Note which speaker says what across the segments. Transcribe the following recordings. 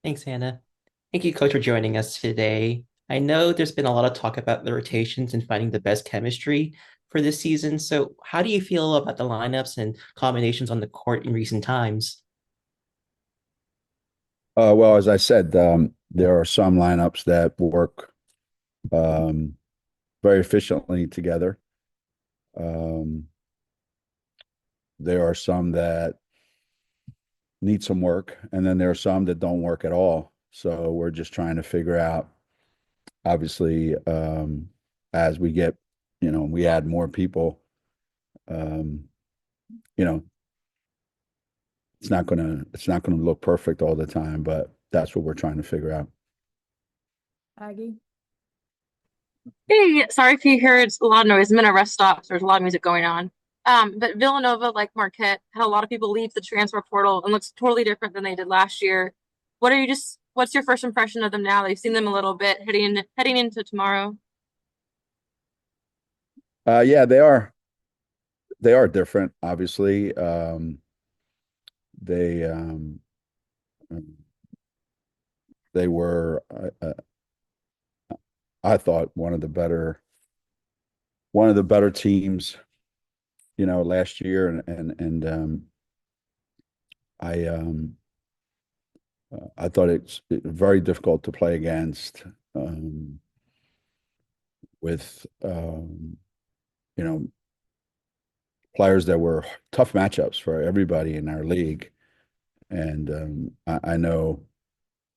Speaker 1: Thanks, Hannah. Thank you, Coach, for joining us today. I know there's been a lot of talk about the rotations and finding the best chemistry for this season. So, how do you feel about the lineups and combinations on the court in recent times?
Speaker 2: Well, as I said, there are some lineups that work um, very efficiently together. Um, there are some that need some work, and then there are some that don't work at all. So we're just trying to figure out, obviously, as we get, we add more people, um, you know, it's not gonna look perfect all the time, but that's what we're trying to figure out.
Speaker 3: Aggie.
Speaker 4: Hey, sorry if you heard a lot of noise. I'm in a rest stop, so there's a lot of music going on. But Villanova, like Marquette, had a lot of people leave the transfer portal and looks totally different than they did last year. What's your first impression of them now? You've seen them a little bit heading into tomorrow.
Speaker 2: Yeah, they are different, obviously. They they were I thought one of the better teams, last year, and I I thought it's very difficult to play against, um, with you know players that were tough matchups for everybody in our league. And I know,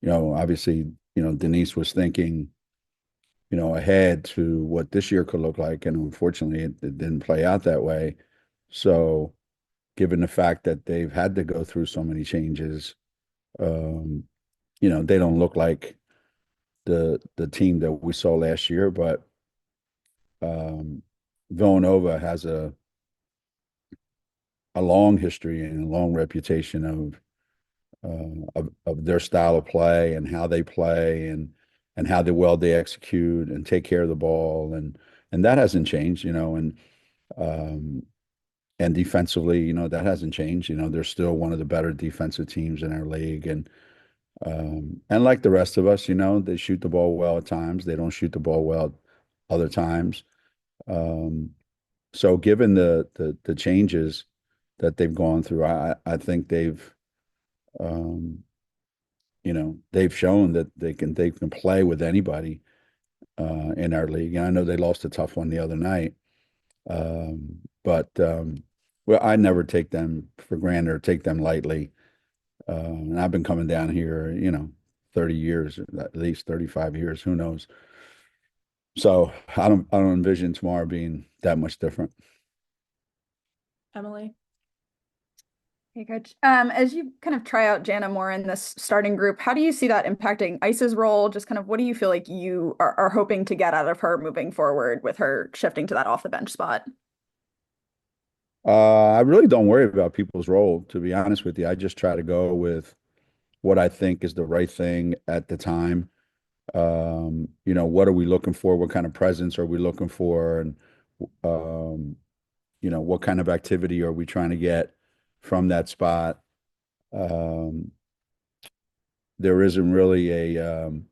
Speaker 2: obviously, Denise was thinking, ahead to what this year could look like. And unfortunately, it didn't play out that way. So, given the fact that they've had to go through so many changes, um, they don't look like the team that we saw last year. But um, Villanova has a long history and a long reputation of their style of play and how they play, and how well they execute and take care of the ball, and that hasn't changed, um, and defensively, that hasn't changed. They're still one of the better defensive teams in our league, and like the rest of us, they shoot the ball well at times. They don't shoot the ball well other times. Um, so given the changes that they've gone through, I think um, they've shown that they can play with anybody in our league. And I know they lost a tough one the other night, but well, I never take them for granted or take them lightly. And I've been coming down here, 30 years, at least 35 years, who knows. So I don't envision tomorrow being that much different.
Speaker 3: Emily. Hey, Coach. As you kind of try out Jana more in this starting group, how do you see that impacting Ice's role? Just kind of what do you feel like you are hoping to get out of her moving forward with her shifting to that off the bench spot?
Speaker 2: I really don't worry about people's role, to be honest with you. I just try to go with what I think is the right thing at the time. What are we looking for? What kind of presence are we looking for? And um, what kind of activity are we trying to get from that spot? Um, there isn't really um,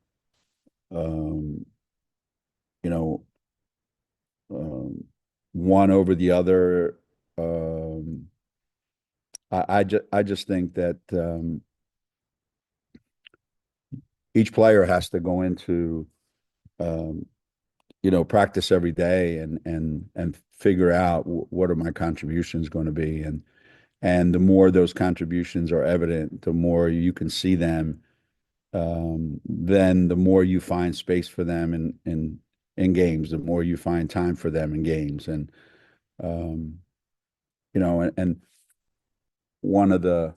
Speaker 2: you know, one over the other. Um, I just think that each player has to go into um, practice every day, and figure out what are my contributions going to be, and the more those contributions are evident, the more you can see them, then the more you find space for them in games, the more you find time for them in games, um, and one of the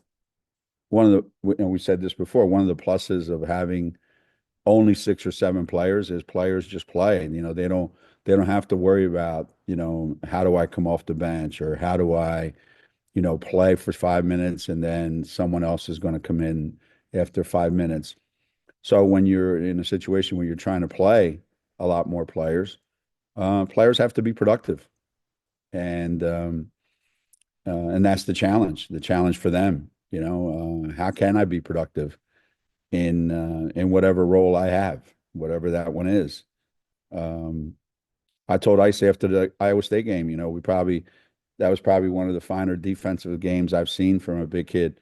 Speaker 2: and we said this before, one of the pluses of having only six or seven players is players just play. And, they don't have to worry about, how do I come off the bench, or how do I, play for 5 minutes and then someone else is going to come in after 5 minutes. So when you're in a situation where you're trying to play a lot more players have to be productive. And that's the challenge for them. How can I be productive? in whatever role I have, whatever that one is. Um, I told Ice after the Iowa State game, that was probably one of the finer defensive games I've seen from a big kid.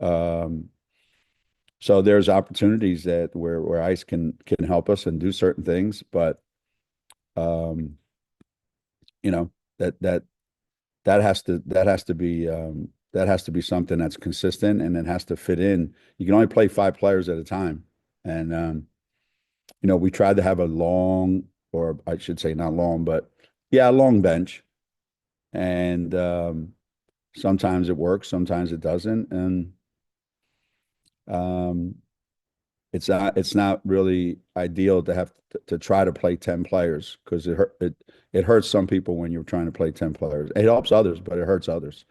Speaker 2: Um, so there's opportunities that where Ice can help us and do certain things, but um, you know that that that has to be something that's consistent and it has to fit in. You can only play five players at a time, and we tried to have a long, or I should say not long, but yeah, a long bench, and sometimes it works, sometimes it doesn't, and um, it's not really ideal to have to try to play 10 players because it hurts some people when you're trying to play 10 players. It helps others, but it hurts others.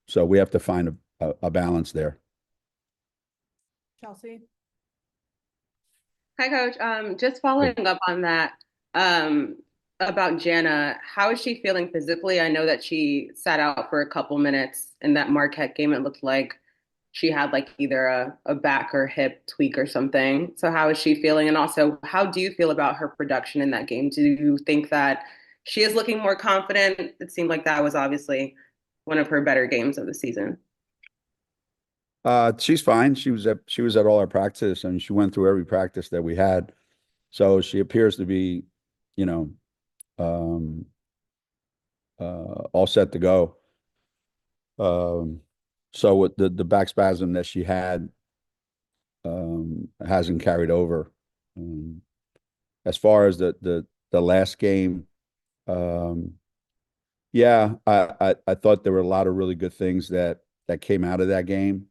Speaker 2: So we have to find a balance there.
Speaker 3: Chelsea.
Speaker 5: Hi, Coach. Just following up on that, um, about Jana, how is she feeling physically? I know that she sat out for a couple minutes in that Marquette game. It looked like she had like either a back or hip tweak or something. So how is she feeling? And also, how do you feel about her production in that game? Do you think that she is looking more confident? It seemed like that was obviously one of her better games of the season.
Speaker 2: She's fine. She was at all our practice and she went through every practice that we had. So she appears to be, you know, um, all set to go. Um, so with the back spasm that she had hasn't carried over. Um, as far as the last game, um, yeah, I thought there were a lot of really good things that came out of that game.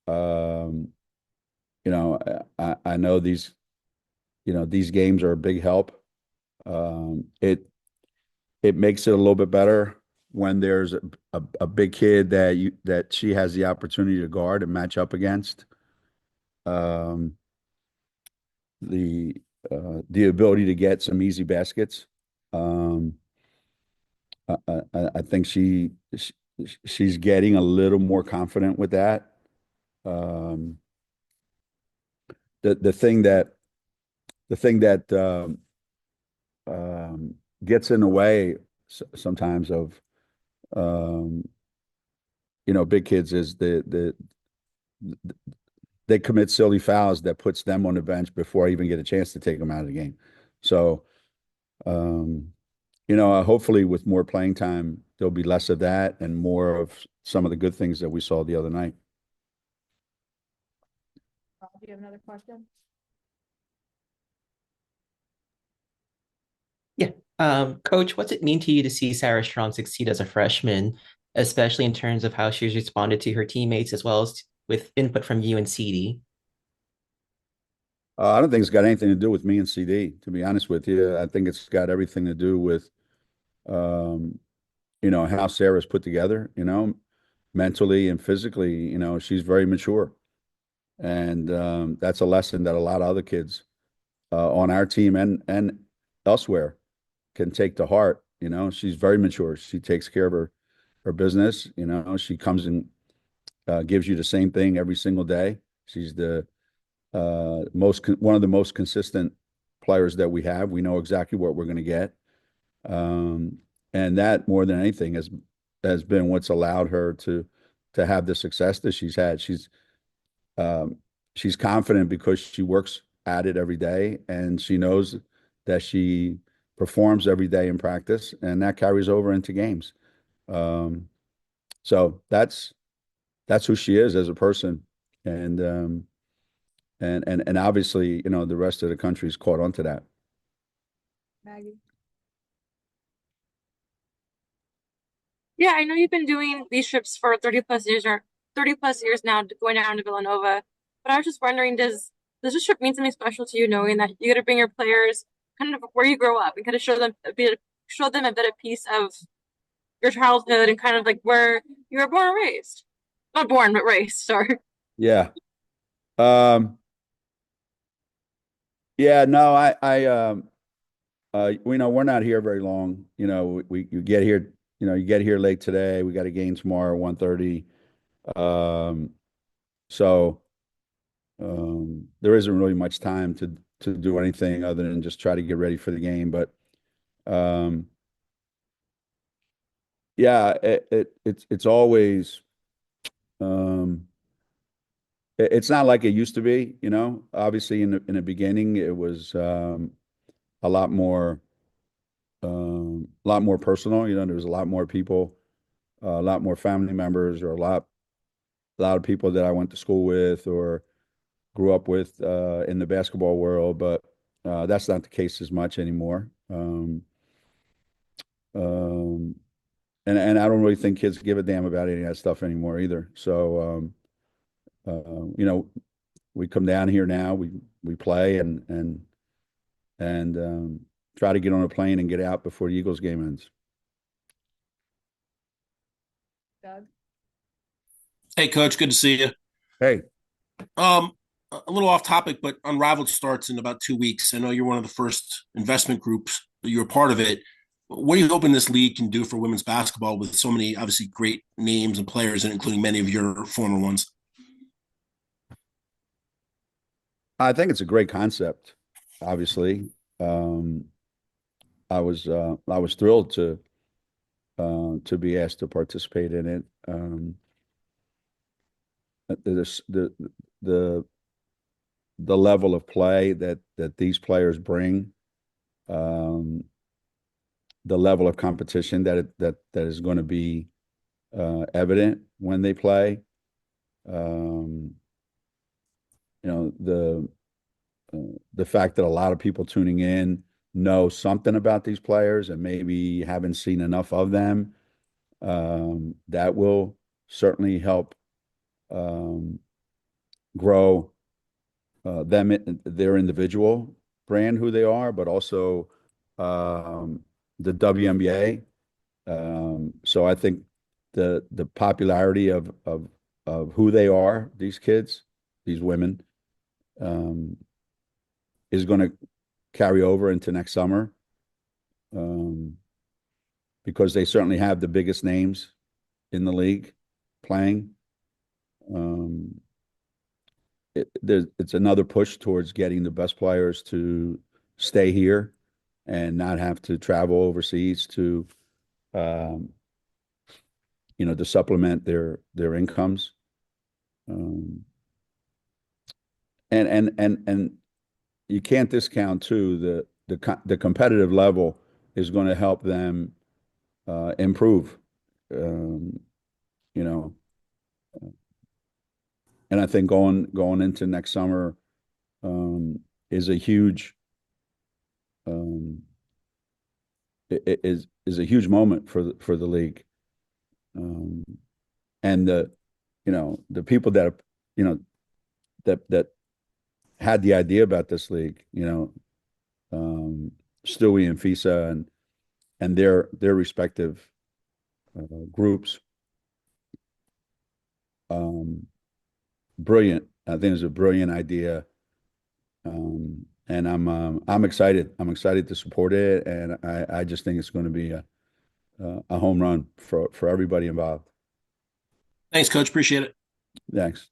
Speaker 2: Um, I know these games are a big help. It makes it a little bit better when there's a big kid that she has the opportunity to guard and match up against. Um, the the ability to get some easy baskets. Um, I think she's getting a little more confident with that. Um, the the thing that the thing that gets in the way sometimes of um, big kids is they commit silly fouls that puts them on the bench before I even get a chance to take them out of the game. So, um, hopefully with more playing time, there'll be less of that and more of some of the good things that we saw the other night.
Speaker 3: Do you have another question?
Speaker 1: Yeah. Coach, what's it mean to you to see Sarah Strong succeed as a freshman, especially in terms of how she's responded to her teammates as well as with input from you and CD?
Speaker 2: I don't think it's got anything to do with me and CD, to be honest with you. I think it's got everything to do with, um, how Sarah's put together, mentally and physically, she's very mature. And that's a lesson that a lot of other kids on our team and elsewhere can take to heart. She's very mature. She takes care of her business. She comes and gives you the same thing every single day. She's the one of the most consistent players that we have. We know exactly what we're going to get, um, and that more than anything has been what's allowed her to have the success that she's had. Um, she's confident because she works at it every day, and she knows that she performs every day in practice, and that carries over into games. Um, so that's who she is as a person, and obviously, the rest of the country's caught on to that.
Speaker 3: Maggie.
Speaker 4: Yeah, I know you've been doing these trips for 30 plus years or 30 plus years now, going down to Villanova. But I was just wondering, does this trip mean something special to you, knowing that you got to bring your players kind of where you grow up and kind of show them a bit of piece of your childhood and kind of like where you were born and raised. Not born, but raised, sorry.
Speaker 2: Yeah. Um, yeah, no, we're not here very long. You get here, you get here late today. We got a game tomorrow, 1:30. Um, so, there isn't really much time to do anything other than just try to get ready for the game. But um, yeah, it's always um, it's not like it used to be, you know. Obviously, in the beginning, it was a lot more personal. You know, there was a lot more people, a lot more family members, or a lot of people that I went to school with or grew up with in the basketball world. But that's not the case as much anymore. Um, and I don't really think kids give a damn about any of that stuff anymore either. So you know, we come down here now, we play and try to get on a plane and get out before the Eagles game ends.
Speaker 3: Doug?
Speaker 6: Hey, Coach, good to see you.
Speaker 2: Hey,
Speaker 6: Um, a little off topic, but Unrivaled starts in about 2 weeks. I know you're one of the first investment groups. You're a part of it. What are you hoping this league can do for women's basketball with so many obviously great names and players, and including many of your former ones?
Speaker 2: I think it's a great concept. Obviously, um, I was thrilled to be asked to participate in it. The the the level of play that these players bring, um, the level of competition that is going to be evident when they play. Um, you know, the fact that a lot of people tuning in know something about these players and maybe haven't seen enough of them, that will certainly help um, grow their individual brand, who they are, but also um, the WNBA. So I think the popularity of who they are, these kids, these women, um, is going to carry over into next summer, um, because they certainly have the biggest names in the league playing. Um, it's another push towards getting the best players to stay here and not have to travel overseas to, um, to supplement their incomes. Um, and you can't discount too the competitive level is going to help them improve. Um, you know, and I think going into next summer um, is a huge um, is a huge moment for the league. Um, and the people that you know that had the idea about this league, Stewie and Fisa and their respective groups. Um, Brilliant. I think it's a brilliant idea. And I'm excited. I'm excited to support it, and I just think it's going to be a home run for everybody involved.
Speaker 6: Thanks, Coach. Appreciate it.
Speaker 2: Thanks.